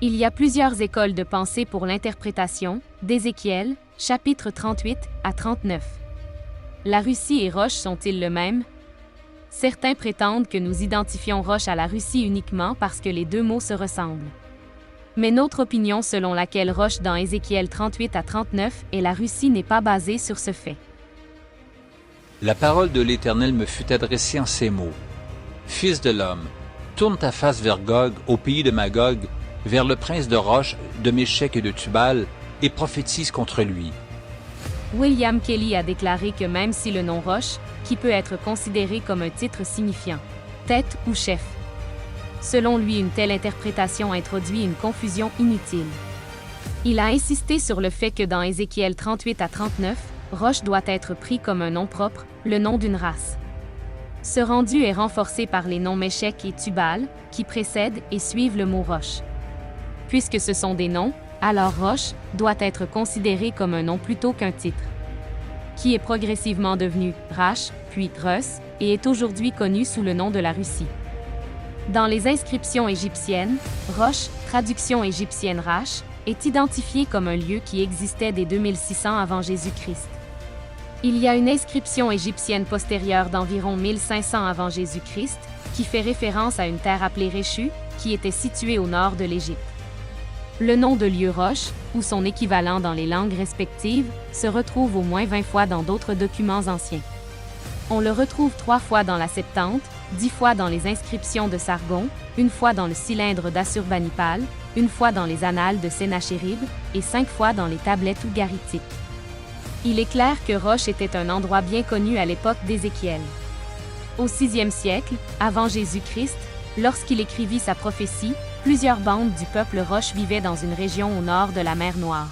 Il y a plusieurs écoles de pensée pour l'interprétation d'Ézéchiel, chapitre 38 à 39. La Russie et Roche sont-ils le même? Certains prétendent que nous identifions Roche à la Russie uniquement parce que les deux mots se ressemblent. Mais notre opinion selon laquelle Roche dans Ézéchiel 38 à 39 et la Russie n'est pas basée sur ce fait. La parole de l'Éternel me fut adressée en ces mots. Fils de l'homme, tourne ta face vers Gog, au pays de Magog, vers le prince de Roche, de Méchec et de Tubal, et prophétise contre lui. William Kelly a déclaré que même si le nom Roche, qui peut être considéré comme un titre signifiant tête ou chef, selon lui une telle interprétation introduit une confusion inutile. Il a insisté sur le fait que dans Ézéchiel 38 à 39, Roche doit être pris comme un nom propre, le nom d'une race. Ce rendu est renforcé par les noms Méchec et Tubal, qui précèdent et suivent le mot Roche. Puisque ce sont des noms, alors Roche doit être considéré comme un nom plutôt qu'un titre, qui est progressivement devenu Rash, puis Rus, et est aujourd'hui connu sous le nom de la Russie. Dans les inscriptions égyptiennes, Roche, traduction égyptienne Rash, est identifié comme un lieu qui existait dès 2600 avant Jésus-Christ. Il y a une inscription égyptienne postérieure d'environ 1500 avant Jésus-Christ, qui fait référence à une terre appelée Réchu, qui était située au nord de l'Égypte. Le nom de lieu Roche, ou son équivalent dans les langues respectives, se retrouve au moins 20 fois dans d'autres documents anciens. On le retrouve 3 fois dans la Septante, 10 fois dans les inscriptions de Sargon, 1 fois dans le cylindre d'Assurbanipal, 1 fois dans les annales de Sénachérib, et 5 fois dans les tablettes ougaritiques. Il est clair que Roche était un endroit bien connu à l'époque d'Ézéchiel. Au VIe siècle, avant Jésus-Christ, lorsqu'il écrivit sa prophétie, plusieurs bandes du peuple Roche vivaient dans une région au nord de la mer Noire.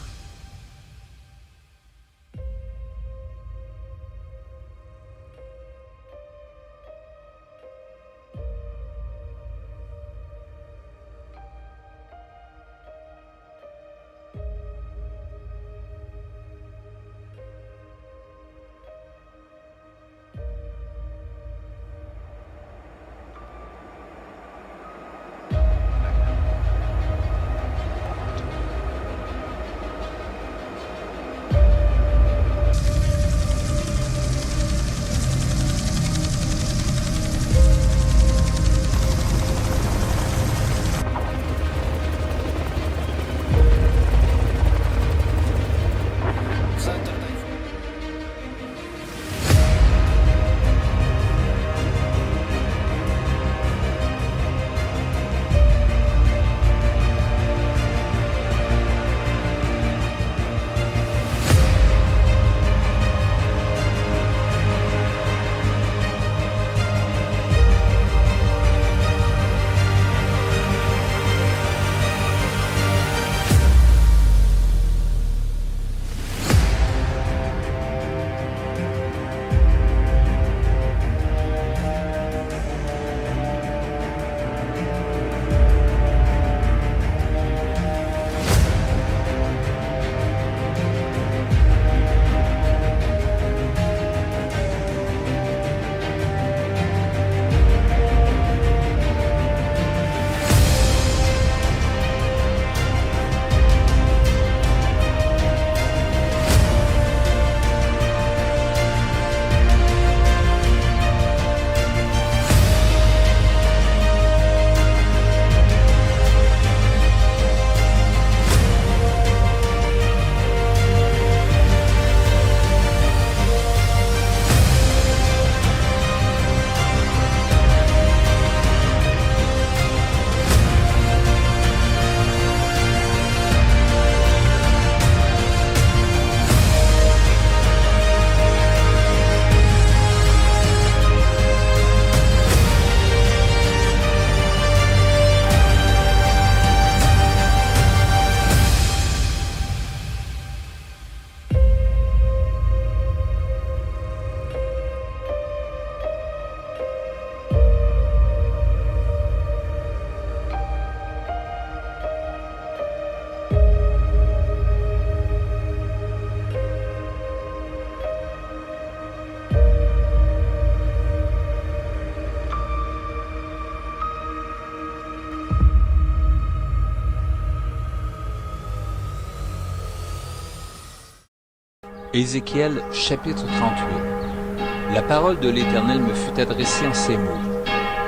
Ézéchiel chapitre 38. La parole de l'Éternel me fut adressée en ces mots.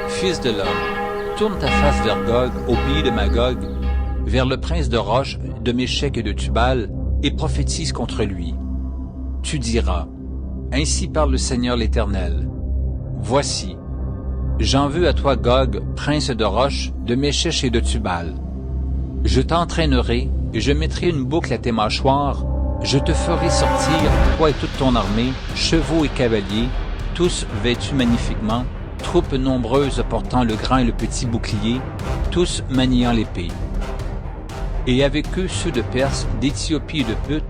Fils de l'homme, tourne ta face vers Gog, au pays de Magog, vers le prince de Roche, de Méshec et de Tubal, et prophétise contre lui. Tu diras, ainsi parle le Seigneur l'Éternel. Voici, j'en veux à toi Gog, prince de Roche, de Méshec et de Tubal. Je t'entraînerai, et je mettrai une boucle à tes mâchoires. Je te ferai sortir, toi et toute ton armée, chevaux et cavaliers, tous vêtus magnifiquement, troupes nombreuses portant le grand et le petit bouclier, tous maniant l'épée. Et avec eux ceux de Perse, d'Éthiopie et de Put,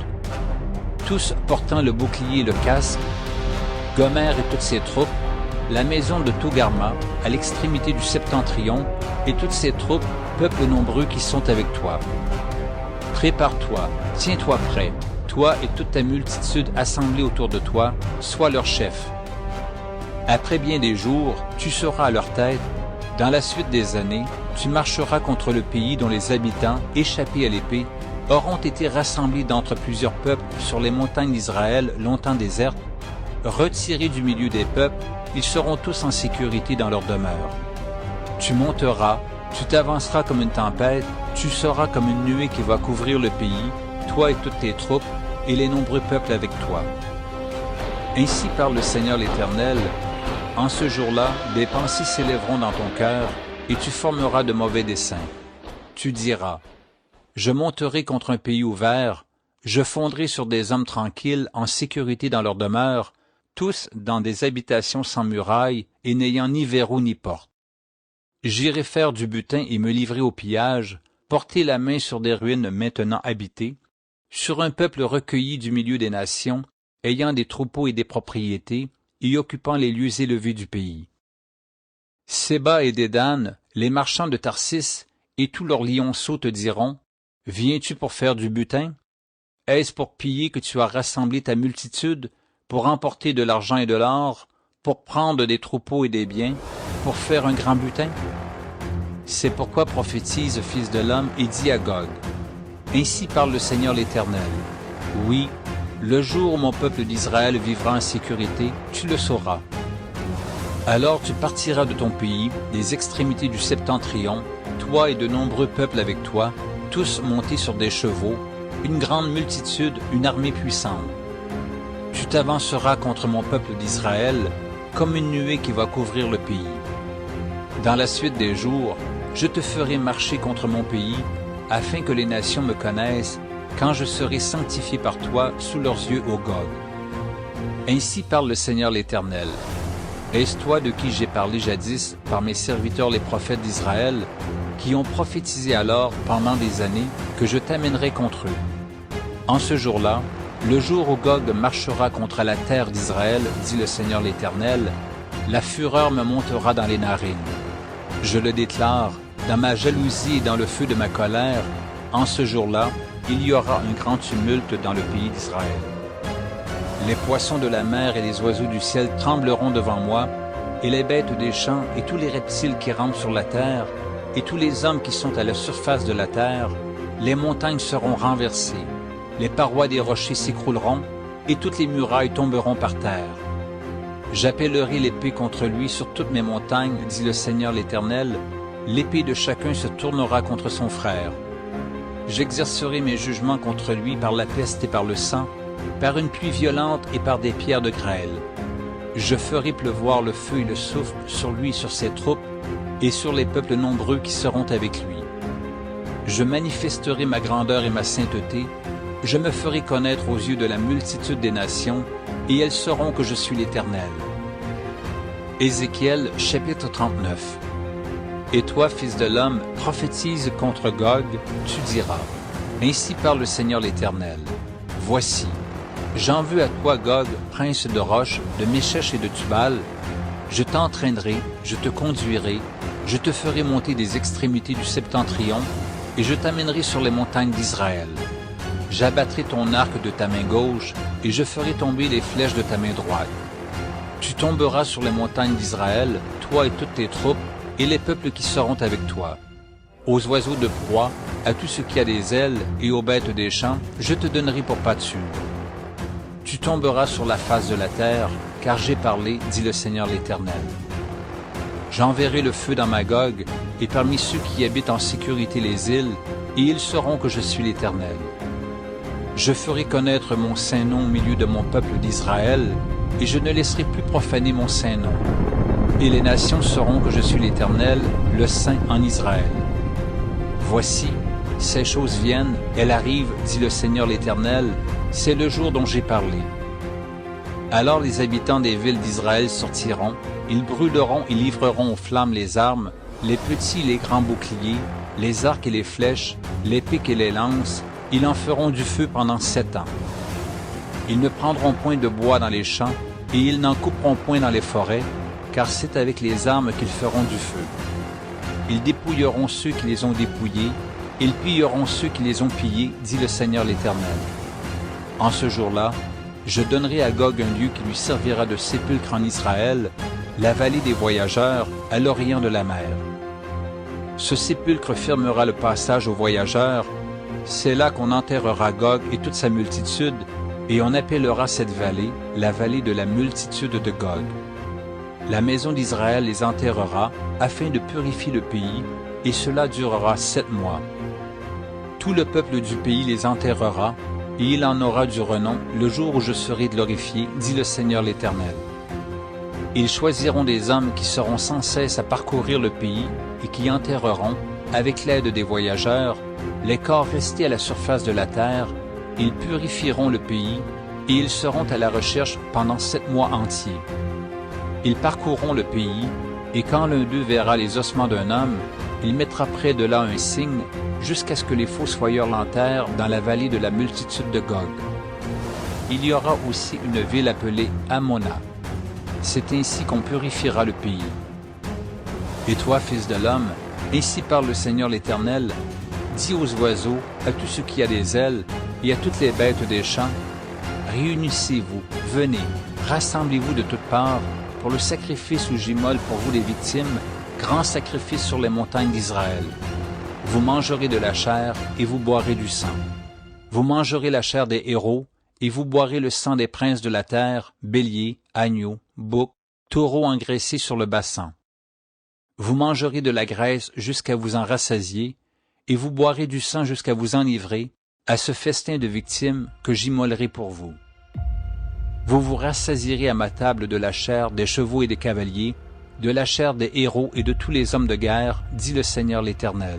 tous portant le bouclier et le casque, Gomer et toutes ses troupes, la maison de Togarma, à l'extrémité du septentrion, et toutes ses troupes, peuples nombreux qui sont avec toi. Prépare-toi, tiens-toi prêt, toi et toute ta multitude assemblée autour de toi, sois leur chef. Après bien des jours, tu seras à leur tête. Dans la suite des années, tu marcheras contre le pays dont les habitants, échappés à l'épée, auront été rassemblés d'entre plusieurs peuples sur les montagnes d'Israël longtemps désertes. Retirés du milieu des peuples, ils seront tous en sécurité dans leur demeure. Tu monteras, tu t'avanceras comme une tempête, tu seras comme une nuée qui va couvrir le pays, toi et toutes tes troupes, et les nombreux peuples avec toi. Ainsi parle le Seigneur l'Éternel, en ce jour-là, des pensées s'élèveront dans ton cœur, et tu formeras de mauvais desseins. Tu diras, je monterai contre un pays ouvert, je fonderai sur des hommes tranquilles, en sécurité dans leur demeure, tous dans des habitations sans murailles, et n'ayant ni verrou ni porte. J'irai faire du butin et me livrer au pillage, porter la main sur des ruines maintenant habitées, sur un peuple recueilli du milieu des nations, ayant des troupeaux et des propriétés, et occupant les lieux élevés du pays. Séba et Dédan, les marchands de Tarsis, et tous leurs lionceaux te diront, « Viens-tu pour faire du butin? Est-ce pour piller que tu as rassemblé ta multitude, pour emporter de l'argent et de l'or, pour prendre des troupeaux et des biens, pour faire un grand butin? » C'est pourquoi prophétise, fils de l'homme, et dis à Gog, « Ainsi parle le Seigneur l'Éternel. Oui, le jour où mon peuple d'Israël vivra en sécurité, tu le sauras. Alors tu partiras de ton pays, des extrémités du septentrion, toi et de nombreux peuples avec toi, tous montés sur des chevaux, une grande multitude, une armée puissante. Tu t'avanceras contre mon peuple d'Israël, comme une nuée qui va couvrir le pays. Dans la suite des jours, je te ferai marcher contre mon pays, afin que les nations me connaissent, quand je serai sanctifié par toi sous leurs yeux au Gog. Ainsi parle le Seigneur l'Éternel. Est-ce toi de qui j'ai parlé jadis par mes serviteurs les prophètes d'Israël, qui ont prophétisé alors pendant des années que je t'amènerai contre eux? En ce jour-là, le jour où Gog marchera contre la terre d'Israël, dit le Seigneur l'Éternel, la fureur me montera dans les narines. Je le déclare, dans ma jalousie et dans le feu de ma colère, en ce jour-là, il y aura un grand tumulte dans le pays d'Israël. Les poissons de la mer et les oiseaux du ciel trembleront devant moi, et les bêtes des champs et tous les reptiles qui rampent sur la terre, et tous les hommes qui sont à la surface de la terre, les montagnes seront renversées, les parois des rochers s'écrouleront, et toutes les murailles tomberont par terre. J'appellerai l'épée contre lui sur toutes mes montagnes, dit le Seigneur l'Éternel, l'épée de chacun se tournera contre son frère. J'exercerai mes jugements contre lui par la peste et par le sang, par une pluie violente et par des pierres de grêle. Je ferai pleuvoir le feu et le souffle sur lui et sur ses troupes, et sur les peuples nombreux qui seront avec lui. Je manifesterai ma grandeur et ma sainteté, je me ferai connaître aux yeux de la multitude des nations, et elles sauront que je suis l'Éternel. Ézéchiel, chapitre 39. Et toi, fils de l'homme, prophétise contre Gog, tu diras, ainsi parle le Seigneur l'Éternel. Voici, j'en veux à toi, Gog, prince de Roche, de Méshec et de Tubal. Je t'entraînerai, je te conduirai, je te ferai monter des extrémités du septentrion, et je t'amènerai sur les montagnes d'Israël. J'abattrai ton arc de ta main gauche, et je ferai tomber les flèches de ta main droite. Tu tomberas sur les montagnes d'Israël, toi et toutes tes troupes, et les peuples qui seront avec toi. Aux oiseaux de proie, à tout ce qui a des ailes, et aux bêtes des champs, je te donnerai pour pâture. Tu Tu tomberas sur la face de la terre, car j'ai parlé, dit le Seigneur l'Éternel. J'enverrai le feu dans Magog, et parmi ceux qui habitent en sécurité les îles, et ils sauront que je suis l'Éternel. Je ferai connaître mon saint nom au milieu de mon peuple d'Israël, et je ne laisserai plus profaner mon saint nom. Et les nations sauront que je suis l'Éternel, le Saint en Israël. Voici, ces choses viennent, elles arrivent, dit le Seigneur l'Éternel, c'est le jour dont j'ai parlé. Alors les habitants des villes d'Israël sortiront, ils brûleront et livreront aux flammes les armes, les petits et les grands boucliers, les arcs et les flèches, les piques et les lances, ils en feront du feu pendant 7 ans. Ils ne prendront point de bois dans les champs, et ils n'en couperont point dans les forêts, car c'est avec les armes qu'ils feront du feu. Ils dépouilleront ceux qui les ont dépouillés, ils pilleront ceux qui les ont pillés, dit le Seigneur l'Éternel. En ce jour-là, je donnerai à Gog un lieu qui lui servira de sépulcre en Israël, la vallée des voyageurs, à l'orient de la mer. Ce sépulcre fermera le passage aux voyageurs, c'est là qu'on enterrera Gog et toute sa multitude, et on appellera cette vallée la vallée de la multitude de Gog. La maison d'Israël les enterrera, afin de purifier le pays, et cela durera 7 mois. Tout le peuple du pays les enterrera, et il en aura du renom le jour où je serai glorifié, dit le Seigneur l'Éternel. Ils choisiront des hommes qui seront sans cesse à parcourir le pays, et qui enterreront, avec l'aide des voyageurs, les corps restés à la surface de la terre, ils purifieront le pays, et ils seront à la recherche pendant 7 mois entiers. Ils parcourront le pays, et quand l'un d'eux verra les ossements d'un homme, il mettra près de là un signe, jusqu'à ce que les fossoyeurs l'enterrent dans la vallée de la multitude de Gog. Il y aura aussi une ville appelée Ammona. C'est ainsi qu'on purifiera le pays. Et toi, fils de l'homme, ainsi parle le Seigneur l'Éternel, dis aux oiseaux, à tout ce qui a des ailes, et à toutes les bêtes des champs, réunissez-vous, venez, rassemblez-vous de toutes parts, pour le sacrifice où j'immole pour vous les victimes, grand sacrifice sur les montagnes d'Israël. Vous mangerez de la chair et vous boirez du sang. Vous mangerez la chair des héros et vous boirez le sang des princes de la terre, béliers, agneaux, boucs, taureaux engraissés sur le bassan. Vous mangerez de la graisse jusqu'à vous en rassasier et vous boirez du sang jusqu'à vous enivrer à ce festin de victimes que j'immolerai pour vous. Vous vous rassasierez à ma table de la chair des chevaux et des cavaliers, de la chair des héros et de tous les hommes de guerre, dit le Seigneur l'Éternel.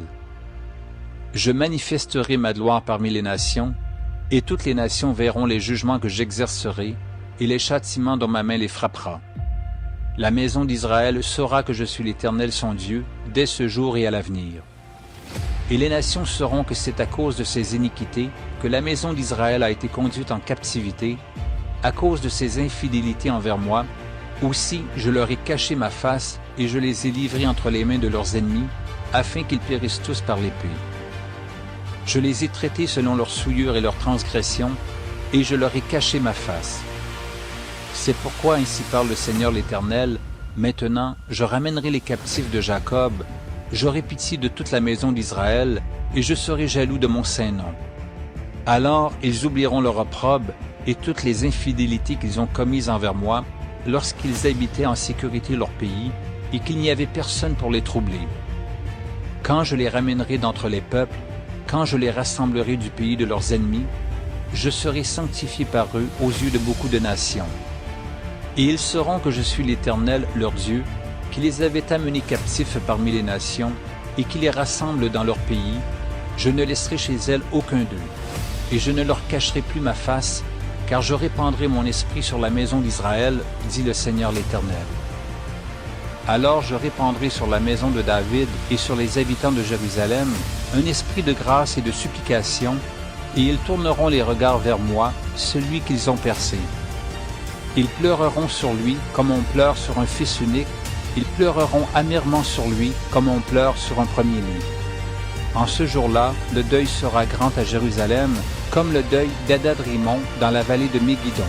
Je manifesterai ma gloire parmi les nations, et toutes les nations verront les jugements que j'exercerai, et les châtiments dont ma main les frappera. La maison d'Israël saura que je suis l'Éternel son Dieu, dès ce jour et à l'avenir. Et les nations sauront que c'est à cause de ces iniquités que la maison d'Israël a été conduite en captivité, à cause de ses infidélités envers moi. Aussi je leur ai caché ma face et je les ai livrés entre les mains de leurs ennemis, afin qu'ils périssent tous par l'épée. Je les ai traités selon leurs souillures et leurs transgressions, et je leur ai caché ma face. C'est pourquoi ainsi parle le Seigneur l'Éternel, maintenant je ramènerai les captifs de Jacob, j'aurai pitié de toute la maison d'Israël, et je serai jaloux de mon saint nom. Alors ils oublieront leur opprobre et toutes les infidélités qu'ils ont commises envers moi, lorsqu'ils habitaient en sécurité leur pays, et qu'il n'y avait personne pour les troubler. Quand je les ramènerai d'entre les peuples, quand je les rassemblerai du pays de leurs ennemis, je serai sanctifié par eux aux yeux de beaucoup de nations. Et ils sauront que je suis l'Éternel, leur Dieu, qui les avait amenés captifs parmi les nations, et qui les rassemble dans leur pays. Je ne laisserai chez elles aucun d'eux, et je ne leur cacherai plus ma face, car je répandrai mon esprit sur la maison d'Israël, dit le Seigneur l'Éternel. Alors je répandrai sur la maison de David et sur les habitants de Jérusalem un esprit de grâce et de supplication, et ils tourneront les regards vers moi, celui qu'ils ont percé. Ils pleureront sur lui comme on pleure sur un fils unique, ils pleureront amèrement sur lui comme on pleure sur un premier-né. En ce jour-là, le deuil sera grand à Jérusalem, comme le deuil d'Adad-Rimon dans la vallée de Mégidon.